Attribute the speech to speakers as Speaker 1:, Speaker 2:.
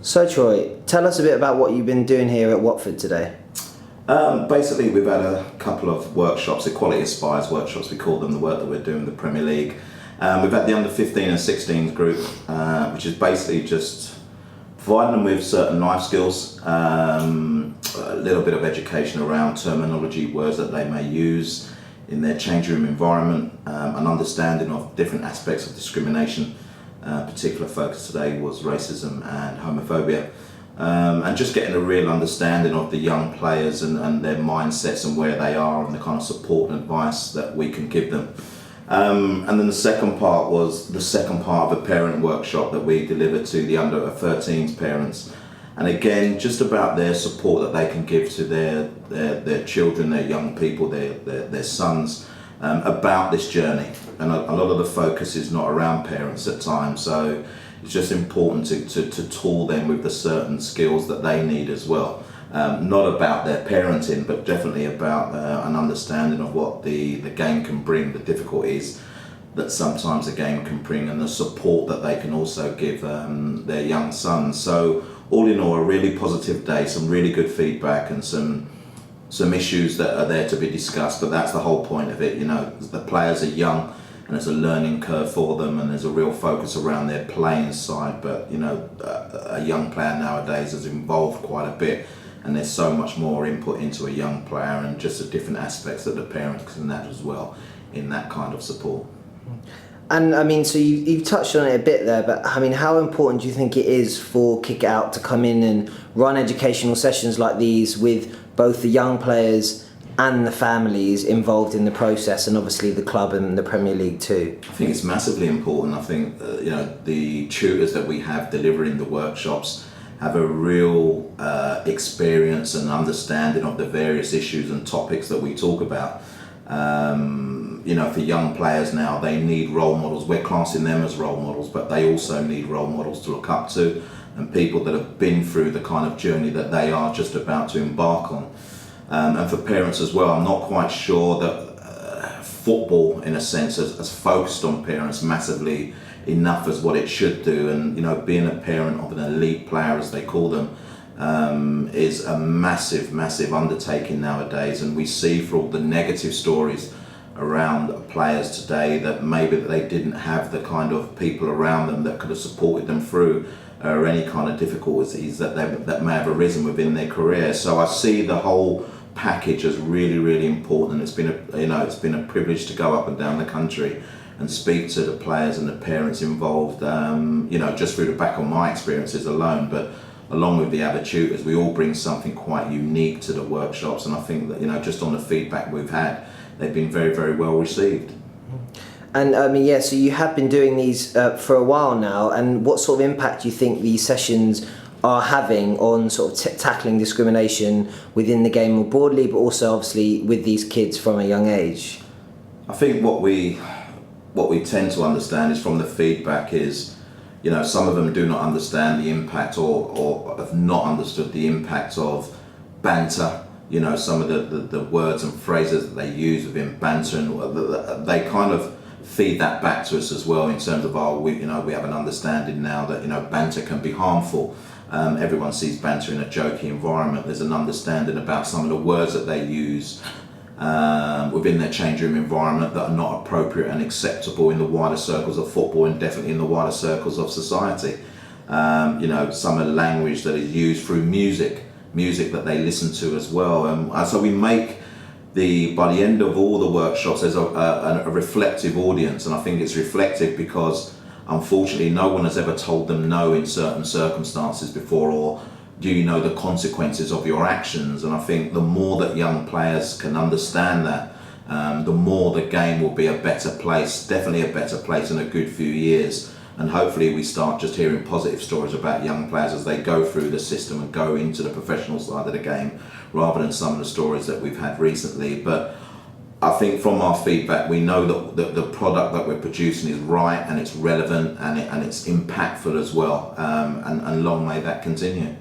Speaker 1: So Troy, tell us a bit about what you've been doing here at Watford today.
Speaker 2: Basically, we've had a couple of workshops, Equality Aspires workshops, we call them, the work that we're doing in the Premier League. We've had the under 15 and 16 group, which is basically just providing them with certain life skills, a little bit of education around terminology, words that they may use in their change room environment, an understanding of different aspects of discrimination. Particular focus today was racism and homophobia. And just getting a real understanding of the young players and their mindsets and where they are and the kind of support and advice that we can give them. And then the second part was the second part of a parent workshop that we delivered to the under 13s parents. And again, just about their support that they can give to their children, their young people, their sons, about this journey. And a lot of the focus is not around parents at times, so it's just important to tool them with the certain skills that they need as well. Not about their parenting, but definitely about an understanding of what the game can bring, the difficulties that sometimes the game can bring, and the support that they can also give their young sons. So all in all, a really positive day, some really good feedback and some issues that are there to be discussed, but that's the whole point of it. You know, the players are young and there's a learning curve for them, and there's a real focus around their playing side, but you know, a young player nowadays is involved quite a bit, and there's so much more input into a young player and just the different aspects that the parents can add as well in that kind of support.
Speaker 1: And I mean, so you've touched on it a bit there, but I mean, how important do you think it is for Kick It Out to come in and run educational sessions like these with both the young players and the families involved in the process, and obviously the club and the Premier League too?
Speaker 2: I think it's massively important. I think you know, the tutors that we have delivering the workshops have a real experience and understanding of the various issues and topics that we talk about. You know, for young players now, they need role models. We're classing them as role models, but they also need role models to look up to, and people that have been through the kind of journey that they are just about to embark on. And for parents as well, I'm not quite sure that football, in a sense, has focused on parents massively enough as what it should do. And you know, being a parent of an elite player, as they call them, is a massive undertaking nowadays. And we see for all the negative stories around players today that maybe they didn't have the kind of people around them that could have supported them through or any kind of difficulties that may have arisen within their career. So I see the whole package as really important. It's been a privilege to go up and down the country and speak to the players and the parents involved, you know, just through the back of my experiences alone, but along with the other tutors, we all bring something quite unique to the workshops, and I think that, you know, just on the feedback we've had, they've been very well received.
Speaker 1: And I mean, yeah, so you have been doing these for a while now, and what sort of impact do you think these sessions are having on sort of tackling discrimination within the game more broadly, but also obviously with these kids from a young age?
Speaker 2: I think what we tend to understand is from the feedback is, you know, some of them do not understand the impact or have not understood the impact of banter. You know, some of the words and phrases that they use within banter, and they kind of feed that back to us as well in terms of we have an understanding now that, you know, banter can be harmful. Everyone sees banter in a jokey environment. There's an understanding about some of the words that they use within their change room environment that are not appropriate and acceptable in the wider circles of football, and definitely in the wider circles of society. You know, some of the language that is used through music that they listen to as well. And so we make by the end of all the workshops, there's a reflective audience, and I think it's reflective because unfortunately no one has ever told them no in certain circumstances before, or do you know the consequences of your actions? And I think the more that young players can understand that, the more the game will be a better place, definitely a better place in a good few years. And hopefully we start just hearing positive stories about young players as they go through the system and go into the professional side of the game, rather than some of the stories that we've had recently. But I think from our feedback, we know that the product that we're producing is right, and it's relevant, and it's impactful as well, and long may that continue.